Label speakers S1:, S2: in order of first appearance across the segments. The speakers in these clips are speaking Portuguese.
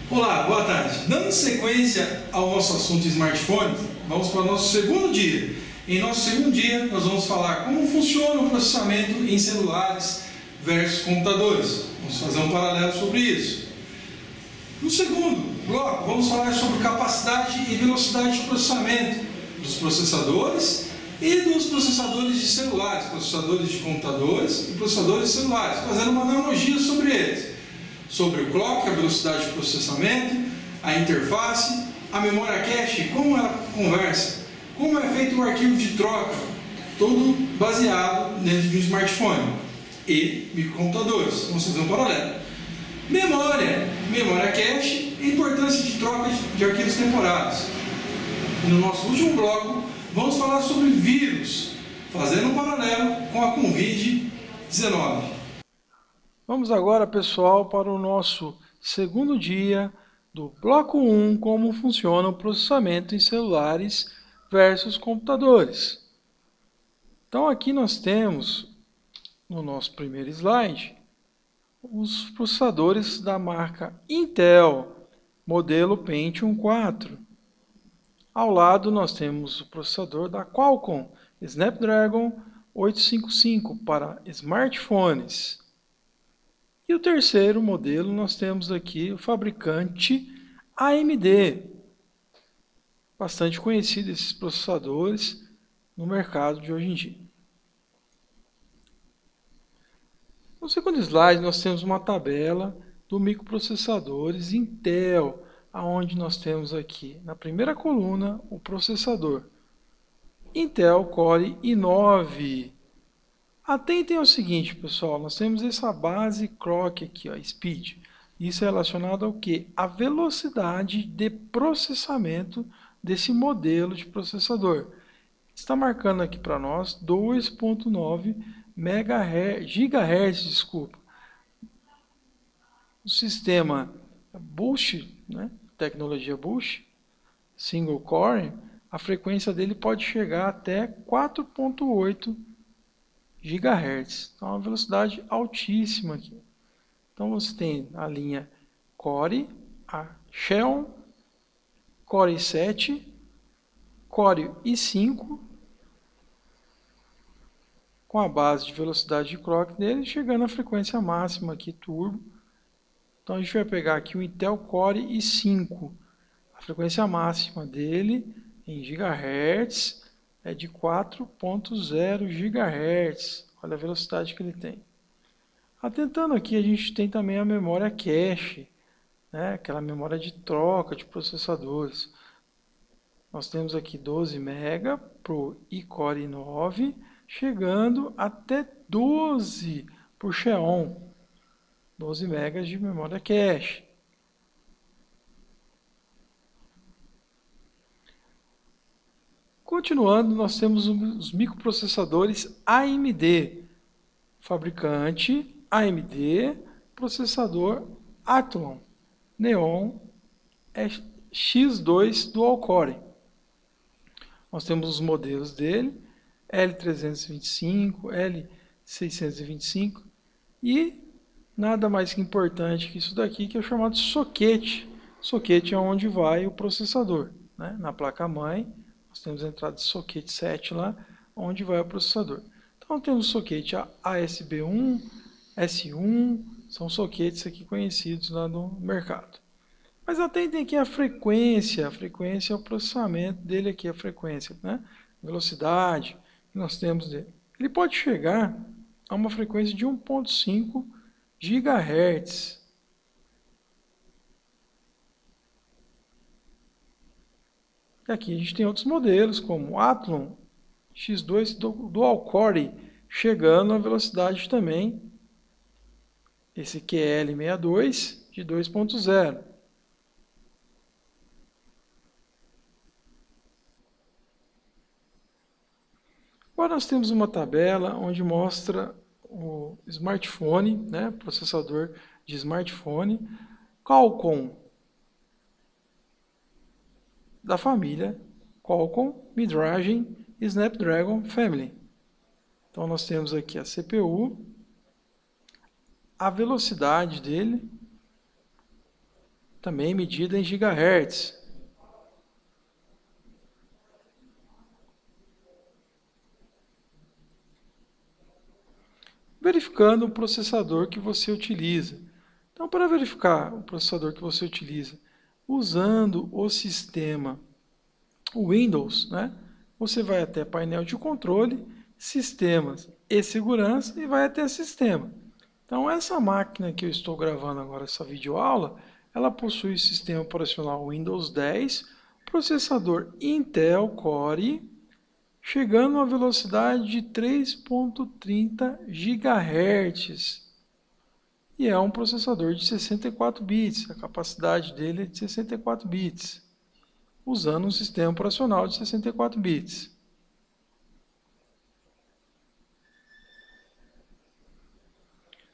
S1: Olá, boa tarde. Dando sequência ao nosso assunto smartphone, vamos para o nosso segundo dia. Em nosso segundo dia, nós vamos falar como funciona o processamento em celulares versus computadores. Vamos fazer um paralelo sobre isso. No segundo bloco, vamos falar sobre capacidade e velocidade de processamento dos processadores e dos processadores de celulares, processadores de computadores e processadores de celulares, fazendo uma analogia sobre eles. Sobre o clock, a velocidade de processamento, a interface, a memória cache, como ela conversa, como é feito o arquivo de troca, tudo baseado dentro de um smartphone e microcomputadores. Vamos fazer um paralelo. Memória cache e importância de troca de arquivos temporários. E no nosso último bloco, vamos falar sobre vírus, fazendo um paralelo com a Covid-19. Vamos agora, pessoal, para o nosso segundo dia do bloco 1, como funciona o processamento em celulares versus computadores. Então aqui nós temos, no nosso primeiro slide, os processadores da marca Intel, modelo Pentium 4. Ao lado nós temos o processador da Qualcomm, Snapdragon 855 para smartphones. E o terceiro modelo nós temos aqui o fabricante AMD. Bastante conhecido esses processadores no mercado de hoje em dia. No segundo slide nós temos uma tabela do microprocessadores Intel, aonde nós temos aqui na primeira coluna o processador Intel Core i9. Atentem ao seguinte, pessoal, nós temos essa base clock aqui, ó, speed. Isso é relacionado ao que? A velocidade de processamento desse modelo de processador. Está marcando aqui para nós 2.9 GHz, desculpa. O sistema Boost, né, tecnologia Boost, single core, a frequência dele pode chegar até 4.8 GHz. Então, uma velocidade altíssima aqui. Então, você tem a linha Core, a Xeon, Core i7, Core i5, com a base de velocidade de clock dele, chegando à frequência máxima aqui, turbo. Então, a gente vai pegar aqui o Intel Core i5. A frequência máxima dele em gigahertz é de 4.0 GHz. Olha a velocidade que ele tem. Atentando aqui, a gente tem também a memória cache, né? Aquela memória de troca de processadores. Nós temos aqui 12 MB para o iCore i9, chegando até 12 para o Xeon. 12 MB de memória cache. Continuando, nós temos os microprocessadores AMD, fabricante AMD, processador Athlon Neon X2 Dual Core. Nós temos os modelos dele, L325, L625 e nada mais que importante que isso daqui, que é o chamado soquete. Soquete é onde vai o processador, né? Na placa-mãe. Nós temos a entrada de soquete 7 lá, onde vai o processador. Então temos o soquete ASB1, S1, são soquetes aqui conhecidos lá no mercado. Mas atentem aqui a frequência é o processamento dele aqui, a frequência, né? Velocidade que nós temos dele. Ele pode chegar a uma frequência de 1.5 GHz. E aqui a gente tem outros modelos, como o Athlon X2 Dual Core, chegando a velocidade também, esse QL62 de 2.0. Agora nós temos uma tabela onde mostra o smartphone, né, processador de smartphone, Qualcomm, da família Qualcomm Mid-Range Snapdragon Family. Então nós temos aqui a CPU, a velocidade dele, também medida em gigahertz. Verificando o processador que você utiliza. Então, para verificar o processador que você utiliza, usando o sistema Windows, né, você vai até painel de controle, sistemas e segurança e vai até sistema. Então, essa máquina que eu estou gravando agora, essa videoaula, ela possui o sistema operacional Windows 10, processador Intel Core, chegando a uma velocidade de 3.30 GHz. E é um processador de 64 bits, a capacidade dele é de 64 bits, usando um sistema operacional de 64 bits.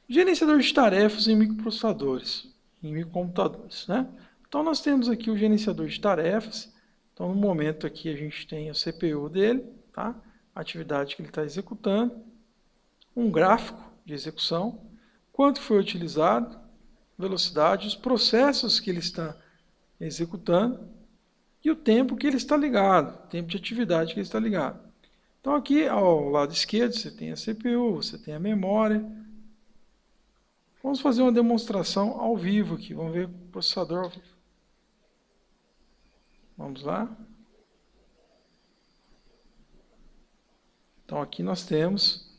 S1: Gerenciador de tarefas em microprocessadores, em microcomputadores, né? Então nós temos aqui o gerenciador de tarefas. Então no momento aqui a gente tem a CPU dele, tá? A atividade que ele está executando, um gráfico de execução, quanto foi utilizado, velocidade, os processos que ele está executando e o tempo que ele está ligado, tempo de atividade que ele está ligado. Então aqui ao lado esquerdo você tem a CPU, você tem a memória. Vamos fazer uma demonstração ao vivo aqui, vamos ver o processador ao vivo. Vamos lá. Então aqui nós temos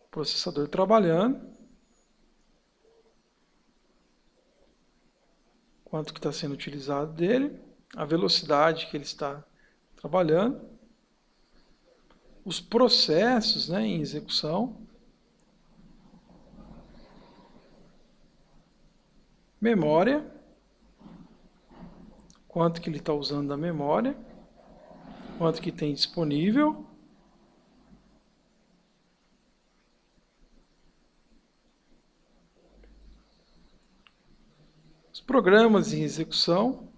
S1: o processador trabalhando. Quanto que está sendo utilizado dele, a velocidade que ele está trabalhando, os processos, né, em execução, memória, quanto que ele está usando da memória, quanto que tem disponível, os programas em execução,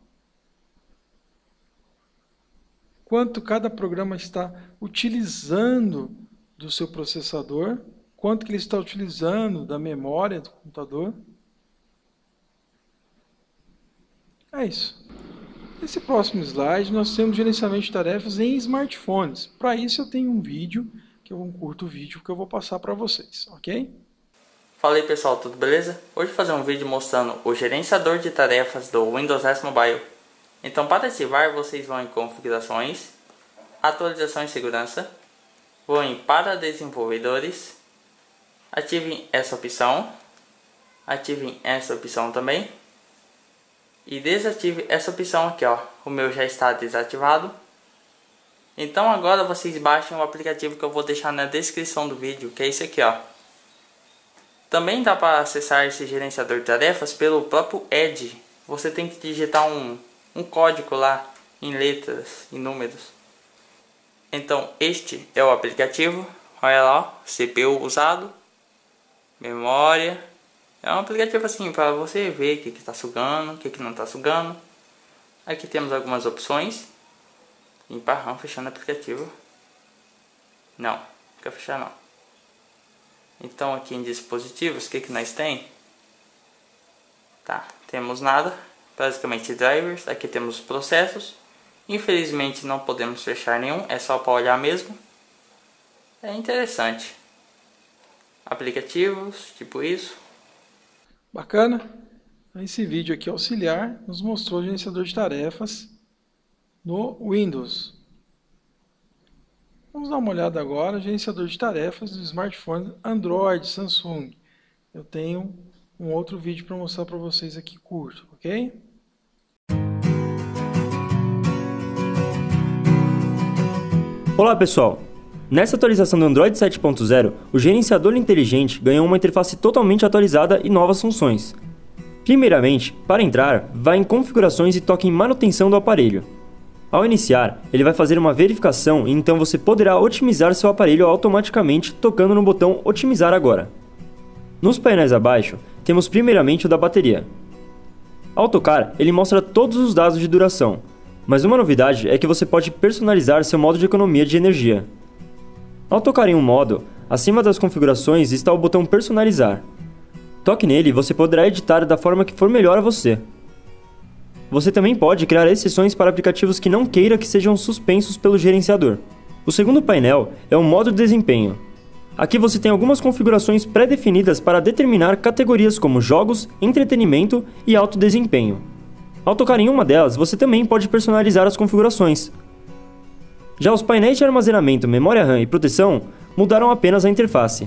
S1: quanto cada programa está utilizando do seu processador, quanto que ele está utilizando da memória do computador. É isso. Nesse próximo slide nós temos gerenciamento de tarefas em smartphones. Para isso eu tenho um vídeo, um curto vídeo que eu vou passar para vocês, ok?
S2: Fala aí pessoal, tudo beleza? Hoje vou fazer um vídeo mostrando o gerenciador de tarefas do Windows 10 Mobile. Então para ativar vocês vão em configurações, atualização e segurança, vão em para desenvolvedores, ativem essa opção, ativem essa opção também e desative essa opção aqui, ó. O meu já está desativado. Então agora vocês baixem o aplicativo que eu vou deixar na descrição do vídeo, que é esse aqui, ó. Também dá para acessar esse gerenciador de tarefas pelo próprio Edge. Você tem que digitar um código lá em letras e números. Então este é o aplicativo. Olha lá, ó, CPU usado, memória. É um aplicativo assim para você ver o que está sugando, o que não está sugando. Aqui temos algumas opções. Limpar RAM, fechando o aplicativo. Não, não quer fechar não. Então aqui em dispositivos, o que nós tem? Tá, temos nada, basicamente drivers, aqui temos processos. Infelizmente não podemos fechar nenhum, é só para olhar mesmo. É interessante. Aplicativos, tipo isso.
S1: Bacana. Esse vídeo aqui auxiliar nos mostrou o gerenciador de tarefas no Windows. Vamos dar uma olhada agora no gerenciador de tarefas do smartphone Android, Samsung. Eu tenho um outro vídeo para mostrar para vocês aqui curto, ok?
S3: Olá pessoal! Nessa atualização do Android 7.0, o gerenciador inteligente ganhou uma interface totalmente atualizada e novas funções. Primeiramente, para entrar, vá em configurações e toque em manutenção do aparelho. Ao iniciar, ele vai fazer uma verificação e então você poderá otimizar seu aparelho automaticamente tocando no botão Otimizar agora. Nos painéis abaixo, temos primeiramente o da bateria. Ao tocar, ele mostra todos os dados de duração, mas uma novidade é que você pode personalizar seu modo de economia de energia. Ao tocar em um modo, acima das configurações está o botão Personalizar. Toque nele e você poderá editar da forma que for melhor a você. você também pode criar exceções para aplicativos que não queira que sejam suspensos pelo gerenciador. O segundo painel é o modo de desempenho. Aqui você tem algumas configurações pré-definidas para determinar categorias como jogos, entretenimento e alto desempenho. Ao tocar em uma delas, você também pode personalizar as configurações. Já os painéis de armazenamento, memória RAM e proteção mudaram apenas a interface.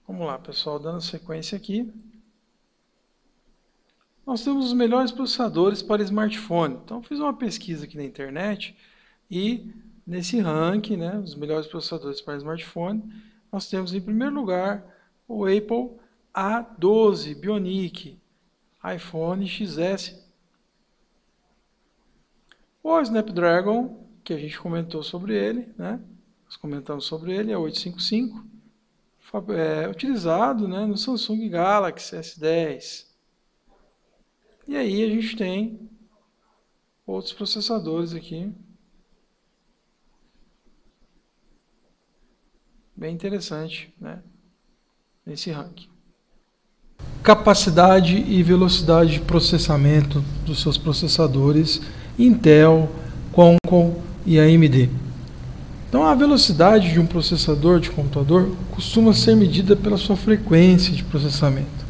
S4: Vamos lá, pessoal, dando sequência aqui. Nós temos os melhores processadores para smartphone. Então, fiz uma pesquisa aqui na internet e nesse ranking, né, os melhores processadores para smartphone, nós temos em primeiro lugar o Apple A12 Bionic, iPhone XS. O Snapdragon, que a gente comentou sobre ele, né? Nós comentamos sobre ele, é 855, utilizado, né, no Samsung Galaxy S10. E aí a gente tem outros processadores aqui, bem interessante, né, nesse ranking. Capacidade e velocidade de processamento dos seus processadores Intel, Qualcomm e AMD. Então, a velocidade de um processador de computador costuma ser medida pela sua frequência de processamento,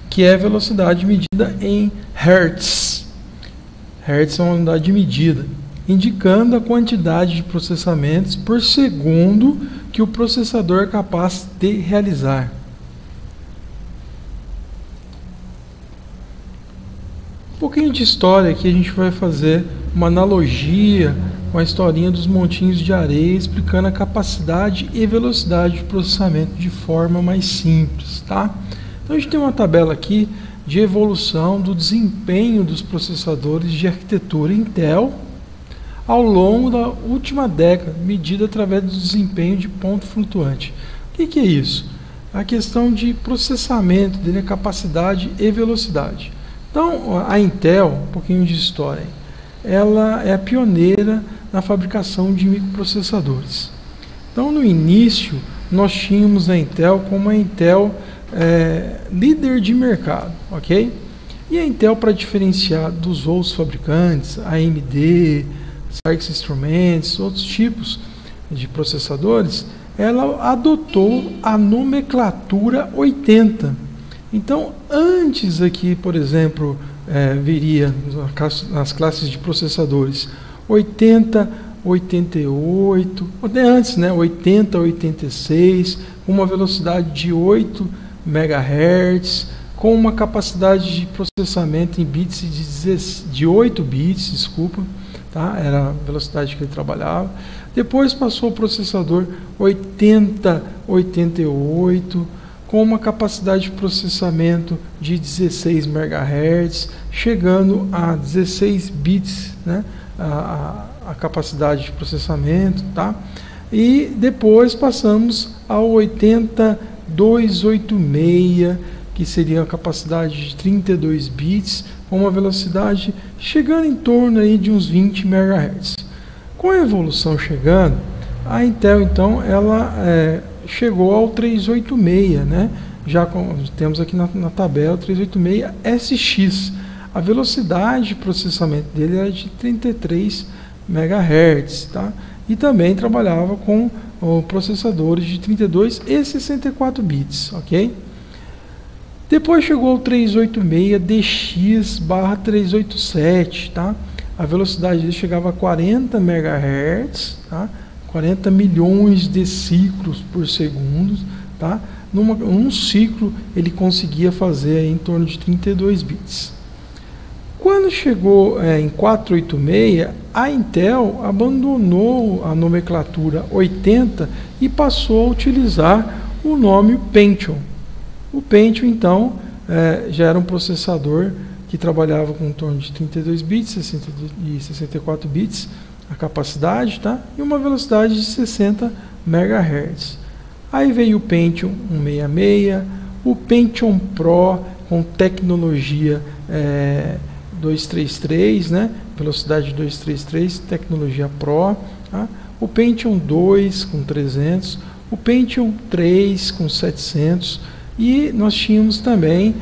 S4: que é a velocidade medida em Hz. Hz é uma unidade de medida, indicando a quantidade de processamentos por segundo que o processador é capaz de realizar. Um pouquinho de história aqui, a gente vai fazer uma analogia com a historinha dos montinhos de areia, explicando a capacidade e velocidade de processamento de forma mais simples, tá? Então a gente tem uma tabela aqui de evolução do desempenho dos processadores de arquitetura Intel ao longo da última década, medida através do desempenho de ponto flutuante. O que é isso? A questão de processamento dele, a capacidade e velocidade. Então, a Intel, um pouquinho de história, ela é a pioneira na fabricação de microprocessadores. Então, no início, nós tínhamos a Intel como a Intel líder de mercado, ok? E a Intel, para diferenciar dos outros fabricantes, AMD, Cyrix Instruments, outros tipos de processadores, ela adotou a nomenclatura 80. Então, antes aqui, por exemplo, viria nas classes de processadores 80, 88, até antes, né, 80, 86, com uma velocidade de 8 MHz, com uma capacidade de processamento em bits de 8 bits, desculpa, tá? Era a velocidade que ele trabalhava. Depois passou o processador 80, 88, com uma capacidade de processamento de 16 MHz, chegando a 16 bits, né, a capacidade de processamento, tá? E depois passamos ao 8286, que seria a capacidade de 32 bits, com uma velocidade chegando em torno aí de uns 20 MHz. Com a evolução chegando, a Intel, então, ela chegou ao 386, né? Já temos aqui na tabela 386SX. A velocidade de processamento dele era de 33 MHz, tá? E também trabalhava com processadores de 32 e 64 bits, ok? Depois chegou ao 386DX/387, tá? A velocidade dele chegava a 40 MHz, tá? 40 milhões de ciclos por segundo, tá? Num ciclo ele conseguia fazer em torno de 32 bits. Quando chegou em 486, a Intel abandonou a nomenclatura 80 e passou a utilizar o nome Pentium. O Pentium, então, já era um processador que trabalhava com em torno de 32 bits e 64 bits, a capacidade, tá? E uma velocidade de 60 MHz. Aí veio o Pentium 166, o Pentium Pro com tecnologia 233, né? Velocidade 233, tecnologia Pro, tá? O Pentium 2 com 300, o Pentium 3 com 700, E nós tínhamos também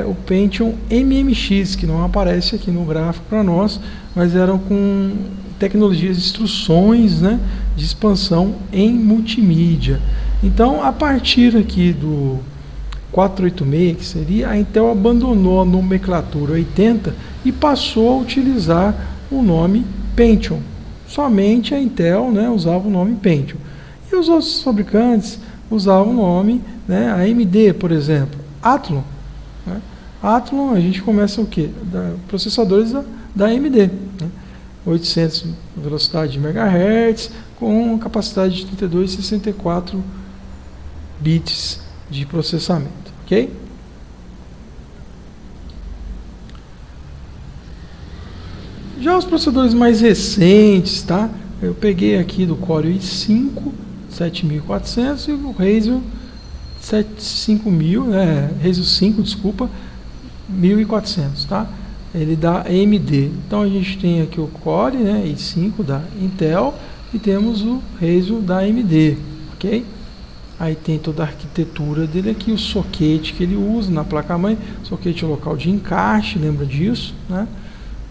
S4: o Pentium MMX, que não aparece aqui no gráfico para nós, mas eram com tecnologias de instruções, né, de expansão em multimídia. Então, a partir aqui do 486, que seria, a Intel abandonou a nomenclatura 80 e passou a utilizar o nome Pentium. Somente a Intel, né, usava o nome Pentium. E os outros fabricantes usavam o nome, né, a AMD, por exemplo, Athlon. Né? Athlon, a gente começa o quê? Processadores da AMD. Né? 800 velocidade de MHz, com capacidade de 32 e 64 bits de processamento, ok? Já os processadores mais recentes, tá? Eu peguei aqui do Core i5 7400 e o Razer 5000, Razer 5, desculpa, 1400, tá? Ele dá AMD. Então a gente tem aqui o Core, né, i5 da Intel e temos o Razer da AMD, ok? Aí tem toda a arquitetura dele aqui, o soquete que ele usa na placa-mãe, soquete local de encaixe, lembra disso, né?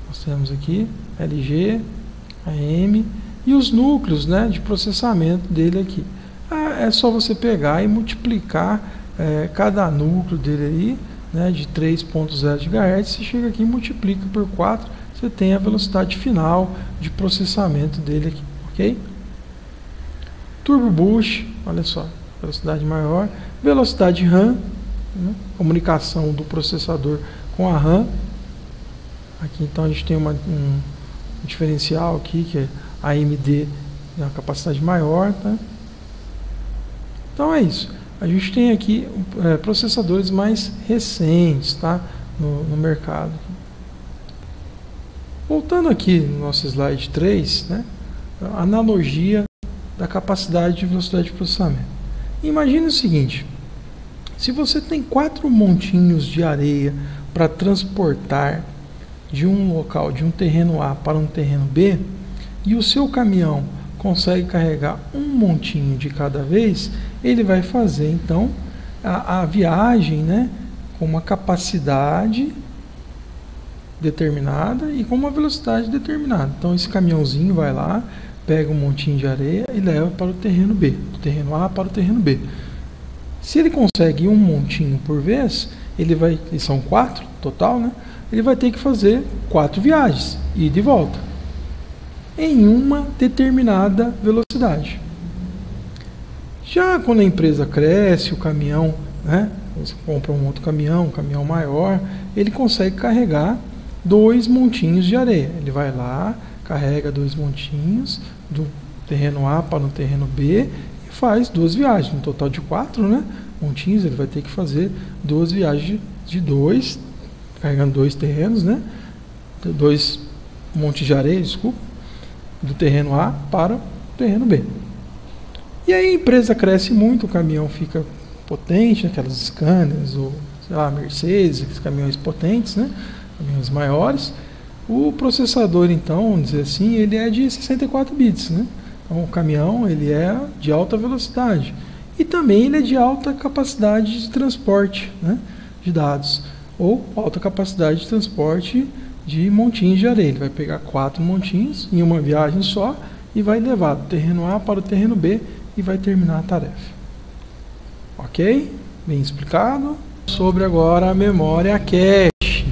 S4: Nós temos aqui LG, AM e os núcleos, né, de processamento dele aqui. É só você pegar e multiplicar cada núcleo dele aí, né, de 3.0 GHz, você chega aqui e multiplica por 4, você tem a velocidade final de processamento dele aqui, ok? Turbo Boost, olha só, velocidade maior, velocidade RAM, né, comunicação do processador com a RAM. Aqui então a gente tem um diferencial aqui, que é a AMD tem uma capacidade maior, tá? Então é isso. A gente tem aqui processadores mais recentes, tá? No mercado. Voltando aqui no nosso slide 3, né? A analogia da capacidade e velocidade de processamento. Imagine o seguinte: se você tem 4 montinhos de areia para transportar de um local, de um terreno A para um terreno B, e o seu caminhão consegue carregar um montinho de cada vez, ele vai fazer então a viagem, né, com uma capacidade determinada e com uma velocidade determinada. Então esse caminhãozinho vai lá, pega um montinho de areia e leva para o terreno B, do terreno A para o terreno B. Se ele consegue um montinho por vez, e são 4 total, né? Ele vai ter que fazer 4 viagens, ida e volta, em uma determinada velocidade. Já quando a empresa cresce, o caminhão, né, você compra um outro caminhão, um caminhão maior, ele consegue carregar 2 montinhos de areia. Ele vai lá, carrega 2 montinhos do terreno A para o terreno B e faz 2 viagens, um total de 4, né, montinhos. Ele vai ter que fazer 2 viagens de 2, carregando 2 terrenos, né, 2 montes de areia, desculpa, do terreno A para o terreno B. E aí a empresa cresce muito, o caminhão fica potente, aquelas Scanias ou, sei lá, Mercedes, aqueles caminhões potentes, né, caminhões maiores. O processador, então, vamos dizer assim, ele é de 64 bits, né? Então o caminhão ele é de alta velocidade e também ele é de alta capacidade de transporte, né, de dados, ou alta capacidade de transporte de montinhos de areia. Ele vai pegar 4 montinhos em uma viagem só e vai levar do terreno A para o terreno B e vai terminar a tarefa. Ok? Bem explicado. Sobre agora a memória cache.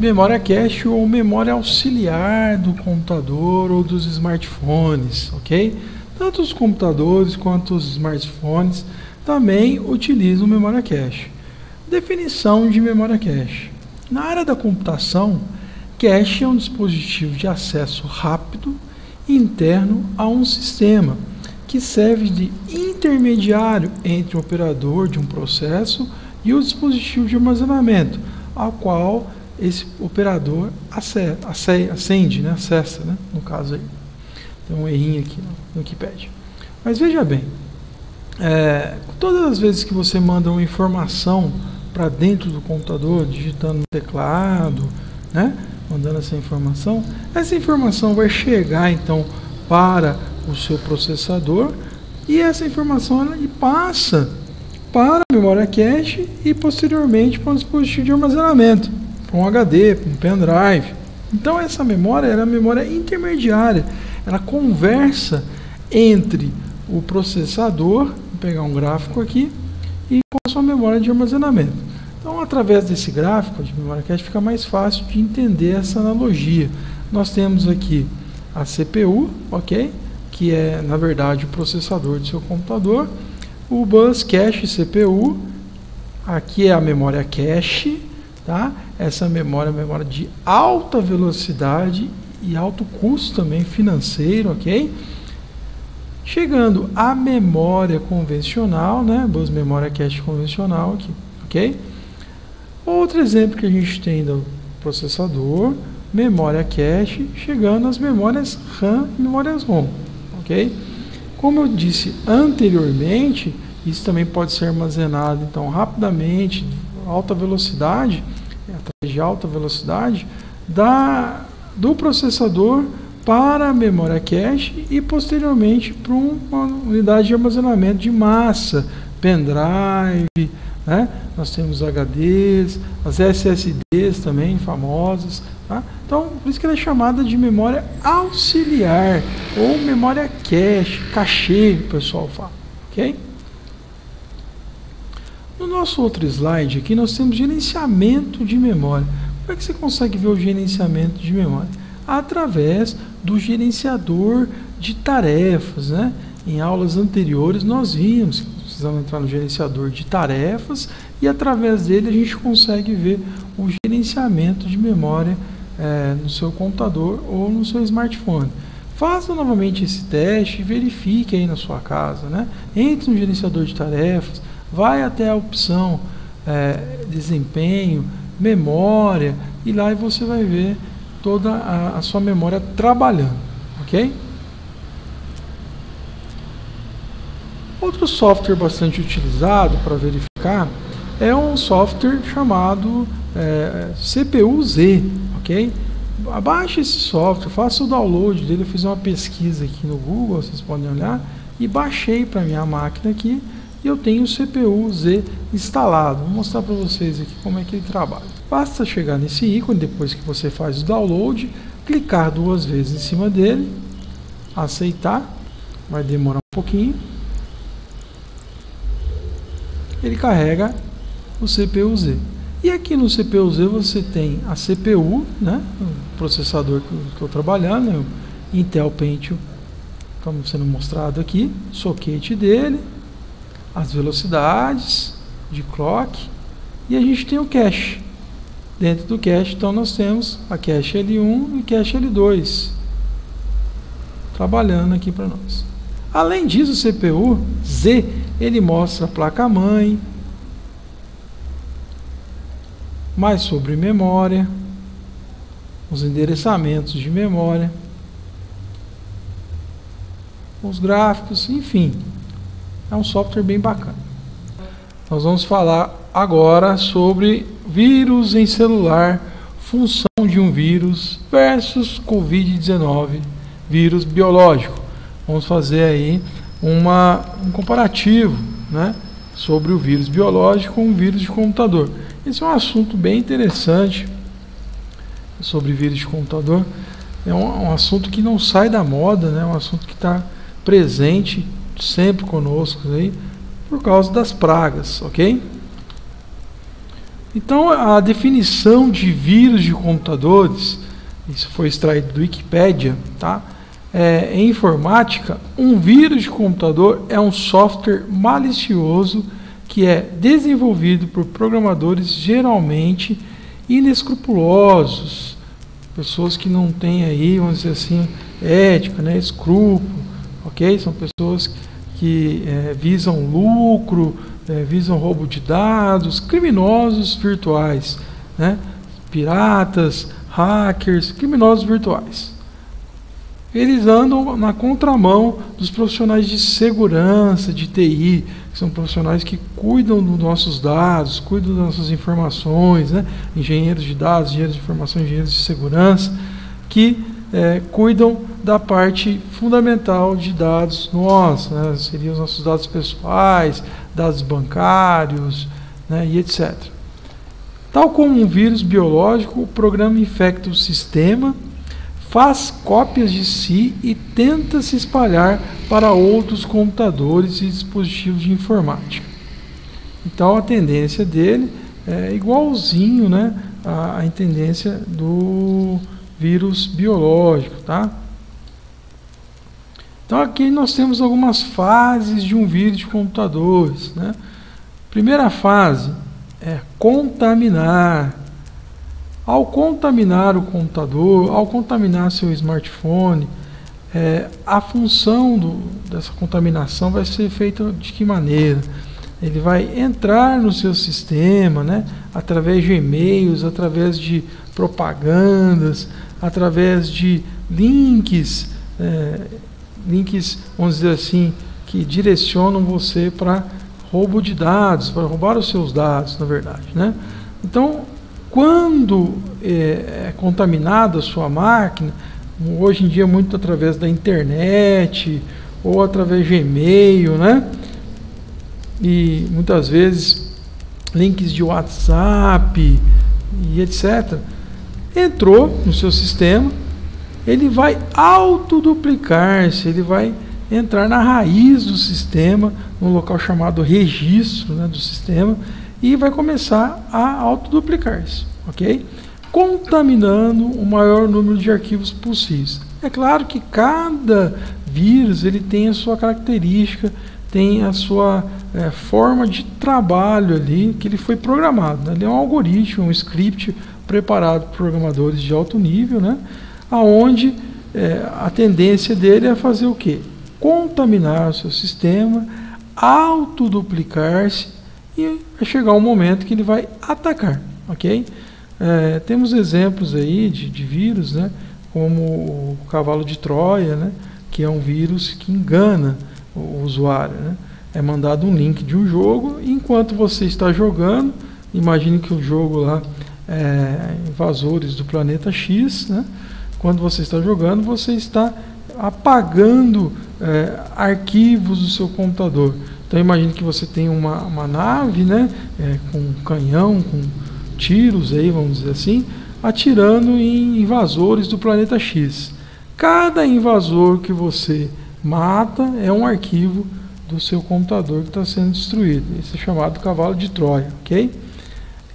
S4: Memória cache ou memória auxiliar do computador ou dos smartphones, ok? Tanto os computadores quanto os smartphones também utilizam memória cache. Definição de memória cache. Na área da computação, cache é um dispositivo de acesso rápido e interno a um sistema que serve de intermediário entre o operador de um processo e o dispositivo de armazenamento, ao qual esse operador acende, né? Acessa, né? No caso aí. Tem um errinho aqui no Wikipedia. Mas veja bem, todas as vezes que você manda uma informação para dentro do computador, digitando no teclado, né, mandando essa informação vai chegar então para o seu processador e essa informação ela passa para a memória cache e posteriormente para um dispositivo de armazenamento, para um HD, para um pendrive. Então essa memória era a memória intermediária, ela conversa entre o processador, vou pegar um gráfico aqui, e com a sua memória de armazenamento. Então, através desse gráfico de memória cache, fica mais fácil de entender essa analogia. Nós temos aqui a CPU, ok? Que é, na verdade, o processador do seu computador. O bus cache CPU, aqui é a memória cache, tá? Essa memória é uma memória de alta velocidade e alto custo também financeiro, ok? Chegando à memória convencional, né? Bus memória cache convencional aqui, ok? Outro exemplo que a gente tem do processador, memória cache, chegando às memórias RAM e memórias ROM, ok? Como eu disse anteriormente, isso também pode ser armazenado então rapidamente, alta velocidade, através de alta velocidade, do processador para a memória cache e posteriormente para uma unidade de armazenamento de massa, pendrive, né? Nós temos HDs, as SSDs também famosas, tá? Então, por isso que ela é chamada de memória auxiliar ou memória cache, o pessoal fala, ok? No nosso outro slide aqui, nós temos gerenciamento de memória. Como é que você consegue ver o gerenciamento de memória? Através do gerenciador de tarefas, né? Em aulas anteriores nós vimos que precisamos entrar no gerenciador de tarefas e através dele a gente consegue ver o gerenciamento de memória no seu computador ou no seu smartphone. Faça novamente esse teste e verifique aí na sua casa, né? Entre no gerenciador de tarefas, vai até a opção desempenho, memória, e lá você vai ver toda a sua memória trabalhando, ok? Outro software bastante utilizado para verificar é um software chamado CPU-Z, ok? Abaixe esse software, faça o download dele. Eu fiz uma pesquisa aqui no Google, vocês podem olhar, e baixei para minha máquina aqui, e eu tenho o CPU-Z instalado. Vou mostrar para vocês aqui como é que ele trabalha. Basta chegar nesse ícone, depois que você faz o download, clicar 2 vezes em cima dele, aceitar, vai demorar um pouquinho. Ele carrega o CPU-Z. E aqui no CPU-Z você tem a CPU, né, o processador que eu estou trabalhando, né, o Intel Pentium, como sendo mostrado aqui, socket dele, as velocidades de clock, e a gente tem o cache. Dentro do cache, então, nós temos a cache L1 e cache L2 trabalhando aqui para nós. Além disso, o CPU-Z, ele mostra a placa-mãe, mais sobre memória, os endereçamentos de memória, os gráficos, enfim, é um software bem bacana. Nós vamos falar agora sobre vírus em celular, função de um vírus versus Covid-19, vírus biológico. Vamos fazer aí um comparativo, né, sobre o vírus biológico com o vírus de computador. Esse é um assunto bem interessante sobre vírus de computador. É um assunto que não sai da moda, né? É um assunto que está presente sempre conosco aí, por causa das pragas, ok? Então, a definição de vírus de computadores, isso foi extraído do Wikipedia, tá? Em informática, um vírus de computador é um software malicioso que é desenvolvido por programadores geralmente inescrupulosos, pessoas que não têm aí, vamos dizer assim, ética, né, escrúpulo, ok? São pessoas que visam lucro, visam roubo de dados, criminosos virtuais, né? Piratas, hackers, criminosos virtuais. Eles andam na contramão dos profissionais de segurança, de TI, que são profissionais que cuidam dos nossos dados, cuidam das nossas informações, né? Engenheiros de dados, engenheiros de informação, engenheiros de segurança, que cuidam da parte fundamental de dados nossos, né? Seriam os nossos dados pessoais, dados bancários, né? E etc. Tal como um vírus biológico, o programa infecta o sistema, faz cópias de si e tenta se espalhar para outros computadores e dispositivos de informática. Então a tendência dele é igualzinho, né, à tendência do vírus biológico, tá? Então aqui nós temos algumas fases de um vírus de computadores, né? Primeira fase é contaminar. Ao contaminar o computador, ao contaminar seu smartphone, a função dessa contaminação vai ser feita de que maneira? Ele vai entrar no seu sistema, né, através de e-mails, através de propagandas, através de links, vamos dizer assim, que direcionam você para roubo de dados, para roubar os seus dados, na verdade, né? Então, quando é contaminada a sua máquina, hoje em dia muito através da internet ou através de e-mail, né? E muitas vezes links de WhatsApp e etc. Entrou no seu sistema, ele vai autoduplicar-se, ele vai entrar na raiz do sistema, num local chamado registro, né, do sistema, e vai começar a autoduplicar-se, ok? Contaminando o maior número de arquivos possíveis. É claro que cada vírus ele tem a sua característica, tem a sua forma de trabalho ali, que ele foi programado, né? Ele é um algoritmo, um script preparado por programadores de alto nível, né? Aonde a tendência dele é fazer o quê? Contaminar o seu sistema, autoduplicar-se, e vai chegar um momento que ele vai atacar, ok? Temos exemplos aí de vírus, né? Como o cavalo de Troia, né? Que é um vírus que engana o usuário, né? É mandado um link de um jogo, e enquanto você está jogando, imagine que o jogo lá é Invasores do Planeta X, né? Quando você está jogando, você está apagando arquivos do seu computador. Então imagine que você tem uma nave, né, com um canhão, com tiros aí, vamos dizer assim, atirando em invasores do planeta X. Cada invasor que você mata é um arquivo do seu computador que está sendo destruído. Isso é chamado cavalo de Troia, ok?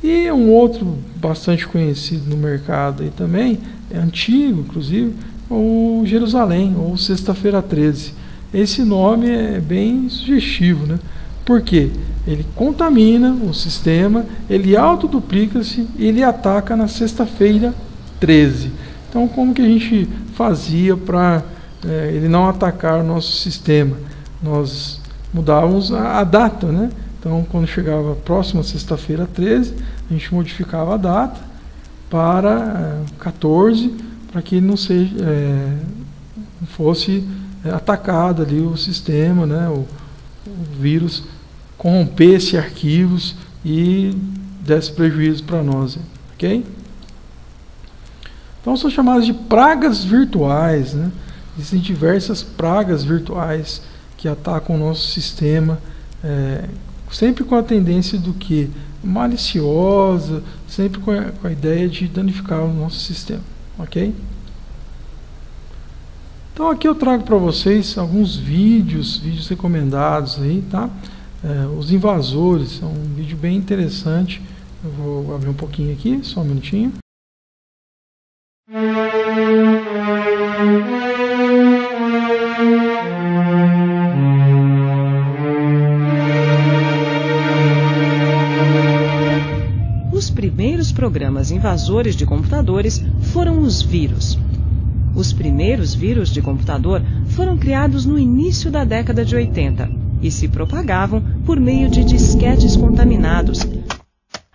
S4: E um outro bastante conhecido no mercado aí também, é antigo inclusive, o Jerusalém, ou Sexta-feira 13. Esse nome é bem sugestivo, né? Porque ele contamina o sistema, ele autoduplica-se e ele ataca na Sexta-feira 13. Então, como que a gente fazia para ele não atacar o nosso sistema? Nós mudávamos a data, né? Então, quando chegava a próxima Sexta-feira 13, a gente modificava a data para 14, para que não fosse atacado ali o sistema, né? O vírus corrompesse arquivos e desse prejuízo para nós, ok? Então são chamadas de pragas virtuais, né? Existem diversas pragas virtuais que atacam o nosso sistema, sempre com a tendência do que? Maliciosa, sempre com a ideia de danificar o nosso sistema, ok? Então aqui eu trago para vocês alguns vídeos recomendados aí, tá? Os invasores, é um vídeo bem interessante. Eu vou abrir um pouquinho aqui, só um minutinho.
S5: Os primeiros programas invasores de computadores foram os vírus. Os primeiros vírus de computador foram criados no início da década de 80 e se propagavam por meio de disquetes contaminados,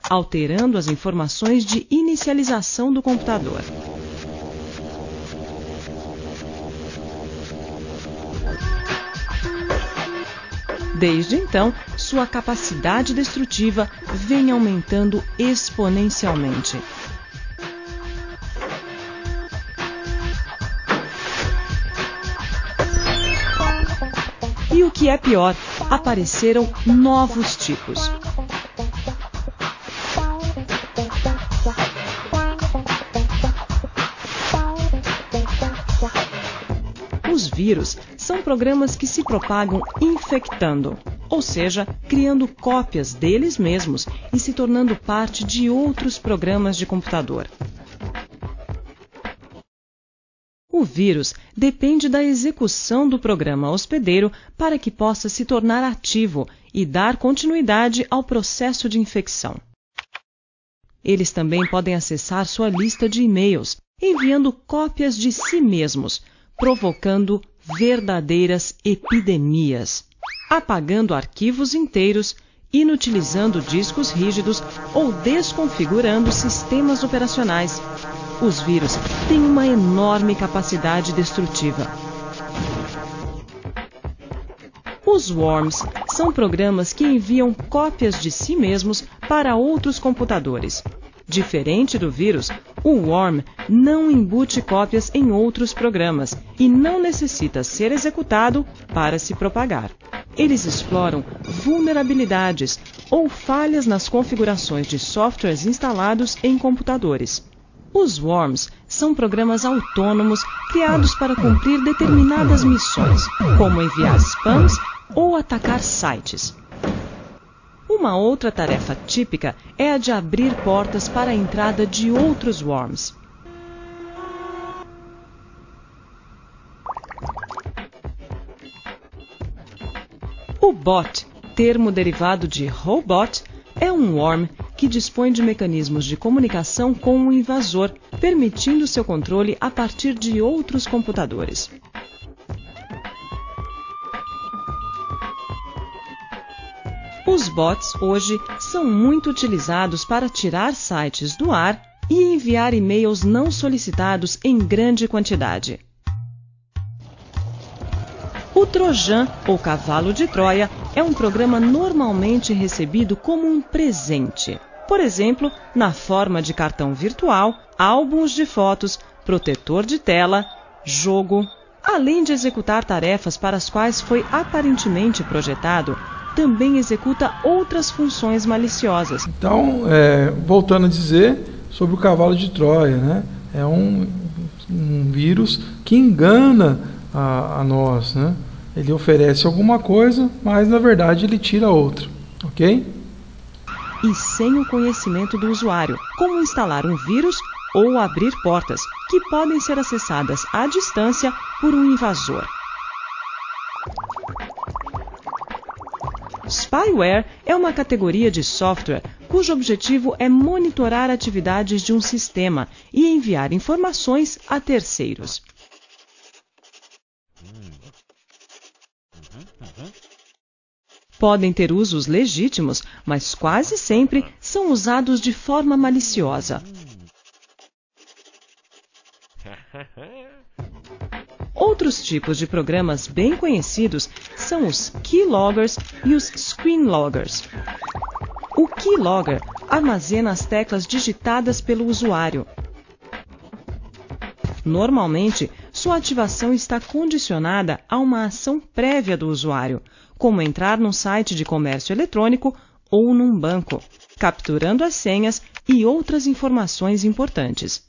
S5: alterando as informações de inicialização do computador. Desde então, sua capacidade destrutiva vem aumentando exponencialmente. que é pior, apareceram novos tipos. Os vírus são programas que se propagam infectando, ou seja, criando cópias deles mesmos e se tornando parte de outros programas de computador. O vírus depende da execução do programa hospedeiro para que possa se tornar ativo e dar continuidade ao processo de infecção. Eles também podem acessar sua lista de e-mails, enviando cópias de si mesmos, provocando verdadeiras epidemias, apagando arquivos inteiros, inutilizando discos rígidos ou desconfigurando sistemas operacionais. Os vírus têm uma enorme capacidade destrutiva. Os worms são programas que enviam cópias de si mesmos para outros computadores. Diferente do vírus, o worm não embute cópias em outros programas e não necessita ser executado para se propagar. Eles exploram vulnerabilidades ou falhas nas configurações de softwares instalados em computadores. Os worms são programas autônomos criados para cumprir determinadas missões, como enviar spams ou atacar sites. Uma outra tarefa típica é a de abrir portas para a entrada de outros worms. O bot, termo derivado de robot, é um worm que dispõe de mecanismos de comunicação com o invasor, permitindo seu controle a partir de outros computadores. Os bots hoje são muito utilizados para tirar sites do ar e enviar e-mails não solicitados em grande quantidade. O Trojan, ou cavalo de Troia, é um programa normalmente recebido como um presente. Por exemplo, na forma de cartão virtual, álbuns de fotos, protetor de tela, jogo, além de executar tarefas para as quais foi aparentemente projetado, também executa outras funções maliciosas.
S4: Então, voltando a dizer sobre o cavalo de Troia, né? É um vírus que engana a nós, né? Ele oferece alguma coisa, mas na verdade ele tira outra, ok?
S5: E sem o conhecimento do usuário, como instalar um vírus ou abrir portas, que podem ser acessadas à distância por um invasor. Spyware é uma categoria de software cujo objetivo é monitorar atividades de um sistema e enviar informações a terceiros. Podem ter usos legítimos, mas quase sempre são usados de forma maliciosa. Outros tipos de programas bem conhecidos são os keyloggers e os screenloggers. O keylogger armazena as teclas digitadas pelo usuário. Normalmente, sua ativação está condicionada a uma ação prévia do usuário, como entrar num site de comércio eletrônico ou num banco, capturando as senhas e outras informações importantes.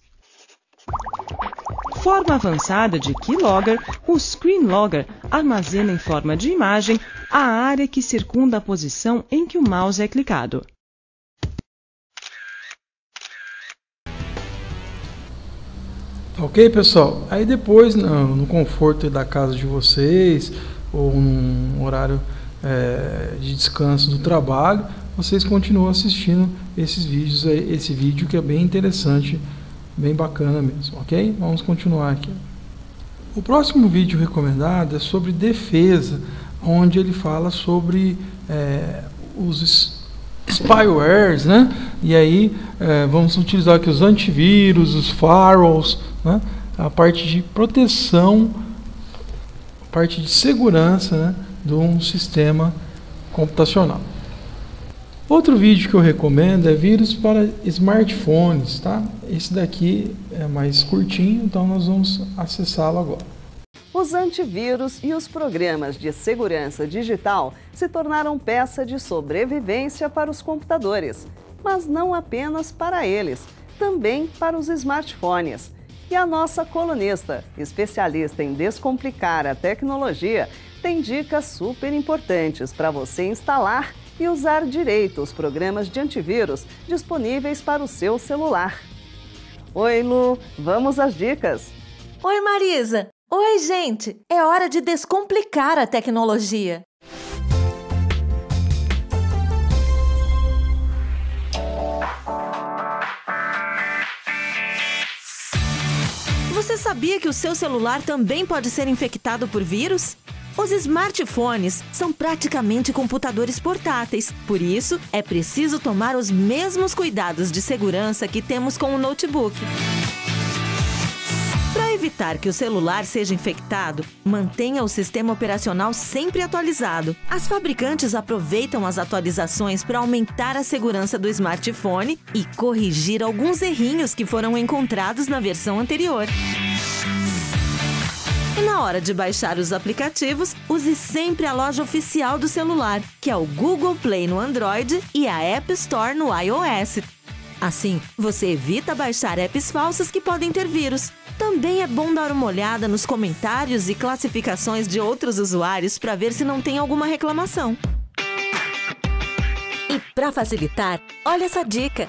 S5: Forma avançada de keylogger, o screenlogger armazena em forma de imagem a área que circunda a posição em que o mouse é clicado.
S4: Ok, pessoal? Aí depois, no conforto da casa de vocês, ou num horário de descanso do trabalho, vocês continuam assistindo esses vídeos, esse vídeo que é bem interessante, bem bacana mesmo, ok? Vamos continuar aqui. O próximo vídeo recomendado é sobre defesa, onde ele fala sobre os spywares, né? E aí vamos utilizar aqui os antivírus, os firewalls, né? A parte de proteção, a parte de segurança, né? De um sistema computacional. Outro vídeo que eu recomendo é vírus para smartphones, tá? Esse daqui é mais curtinho, então nós vamos acessá-lo agora.
S6: Os antivírus e os programas de segurança digital se tornaram peça de sobrevivência para os computadores, mas não apenas para eles, também para os smartphones. E a nossa colunista, especialista em descomplicar a tecnologia, tem dicas super importantes para você instalar e usar direito os programas de antivírus disponíveis para o seu celular. Oi, Lu, vamos às dicas.
S7: Oi, Marisa. Oi, gente! É hora de descomplicar a tecnologia. Você sabia que o seu celular também pode ser infectado por vírus? Os smartphones são praticamente computadores portáteis, por isso é preciso tomar os mesmos cuidados de segurança que temos com o notebook. Para evitar que o celular seja infectado, mantenha o sistema operacional sempre atualizado. As fabricantes aproveitam as atualizações para aumentar a segurança do smartphone e corrigir alguns errinhos que foram encontrados na versão anterior. E na hora de baixar os aplicativos, use sempre a loja oficial do celular, que é o Google Play no Android e a App Store no iOS. Assim, você evita baixar apps falsas que podem ter vírus. Também é bom dar uma olhada nos comentários e classificações de outros usuários para ver se não tem alguma reclamação. E para facilitar, olha essa dica!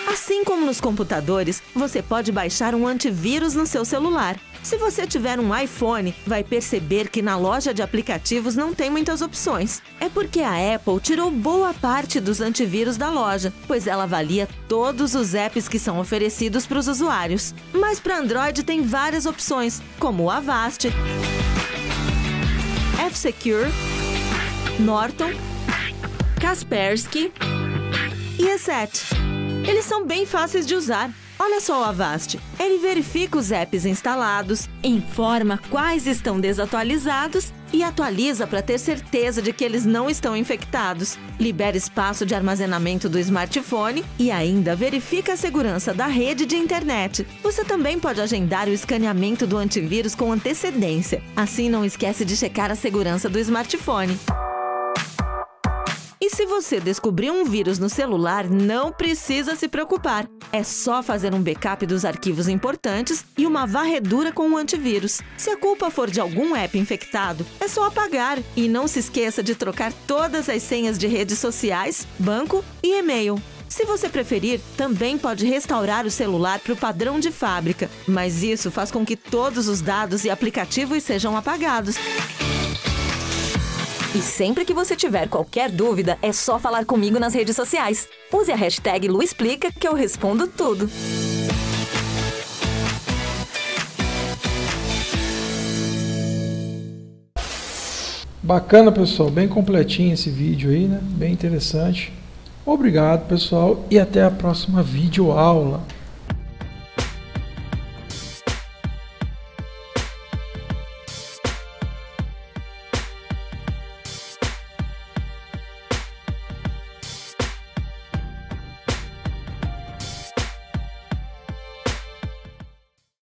S7: Assim como nos computadores, você pode baixar um antivírus no seu celular. Se você tiver um iPhone, vai perceber que na loja de aplicativos não tem muitas opções. É porque a Apple tirou boa parte dos antivírus da loja, pois ela avalia todos os apps que são oferecidos para os usuários. Mas para Android tem várias opções, como o Avast, F-Secure, Norton, Kaspersky e ESET. Eles são bem fáceis de usar. Olha só o Avast. Ele verifica os apps instalados, informa quais estão desatualizados e atualiza para ter certeza de que eles não estão infectados. Libera espaço de armazenamento do smartphone e ainda verifica a segurança da rede de internet. Você também pode agendar o escaneamento do antivírus com antecedência. Assim não esquece de checar a segurança do smartphone. E se você descobrir um vírus no celular, não precisa se preocupar. É só fazer um backup dos arquivos importantes e uma varredura com o antivírus. Se a culpa for de algum app infectado, é só apagar. E não se esqueça de trocar todas as senhas de redes sociais, banco e e-mail. Se você preferir, também pode restaurar o celular para o padrão de fábrica, mas isso faz com que todos os dados e aplicativos sejam apagados. E sempre que você tiver qualquer dúvida, é só falar comigo nas redes sociais. Use a hashtag LuExplica que eu respondo tudo.
S4: Bacana, pessoal. Bem completinho esse vídeo aí, né? Bem interessante. Obrigado, pessoal, e até a próxima videoaula.